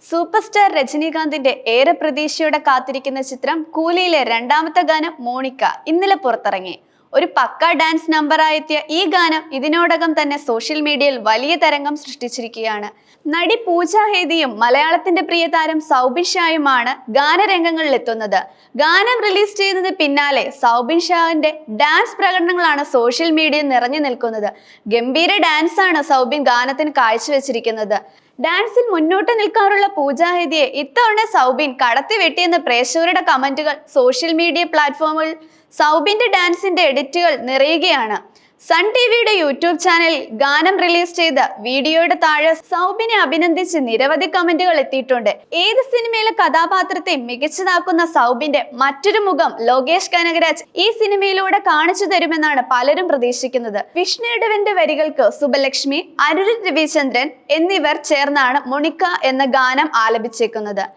Super star രജനീകാന്തിന്റെ ഏറെ പ്രതീക്ഷയോടെ കാത്തിരിക്കുന്ന ചിത്രം കൂലിയിലെ രണ്ടാമത്തെ ഗാനം മോണിക്ക ഇന്നലെ പുറത്തിറങ്ങി. ഒരു പക്ക ഡാൻസ് നമ്പറായെത്തിയ ഈ ഗാനം ഇതിനോടകം തന്നെ സോഷ്യൽ മീഡിയയിൽ വലിയ തരംഗം സൃഷ്ടിച്ചിരിക്കുകയാണ്. നടി പൂജ ഹേദിയും മലയാളത്തിന്റെ പ്രിയ താരം സൗബിൻ ഷായുമാണ് ഗാനരംഗങ്ങളിൽ എത്തുന്നത്. ഗാനം റിലീസ് ചെയ്തതിന് പിന്നാലെ സൗബിൻ ഷാവിന്റെ ഡാൻസ് പ്രകടനങ്ങളാണ് സോഷ്യൽ മീഡിയയിൽ നിറഞ്ഞു നിൽക്കുന്നത്. ഗംഭീര ഡാൻസാണ് സൗബിൻ ഗാനത്തിന് കാഴ്ചവെച്ചിരിക്കുന്നത്. ഡാൻസിൽ മുന്നോട്ട് നിൽക്കാറുള്ള പൂജ ഹേദിയെ ഇത്തവണ സൗബിൻ കടത്തി വെട്ടിയെന്ന പ്രേക്ഷകരുടെ കമന്റുകൾ സോഷ്യൽ മീഡിയ പ്ലാറ്റ്ഫോമുകളിൽ സൗബിന്റെ ഡാൻസിന്റെ എഡിറ്റുകൾ നിറയുകയാണ്. സൺ ടിവിയുടെ യൂട്യൂബ് ചാനലിൽ ഗാനം റിലീസ് ചെയ്ത വീഡിയോയുടെ താഴെ സൗബിനെ അഭിനന്ദിച്ച് നിരവധി കമന്റുകൾ എത്തിയിട്ടുണ്ട്. ഏത് സിനിമയിലെ കഥാപാത്രത്തെ മികച്ചതാക്കുന്ന സൗബിന്റെ മറ്റൊരു മുഖം ലോകേഷ് കനകരാജ് ഈ സിനിമയിലൂടെ കാണിച്ചു തരുമെന്നാണ് പലരും പ്രതീക്ഷിക്കുന്നത്. വിഷ്ണുവിന്റെ വരികൾക്ക് സുബലക്ഷ്മി, അനിരുദ്ധ് രവിചന്ദ്രൻ എന്നിവർ ചേർന്നാണ് മോണിക്ക എന്ന ഗാനം ആലപിച്ചേക്കുന്നത്.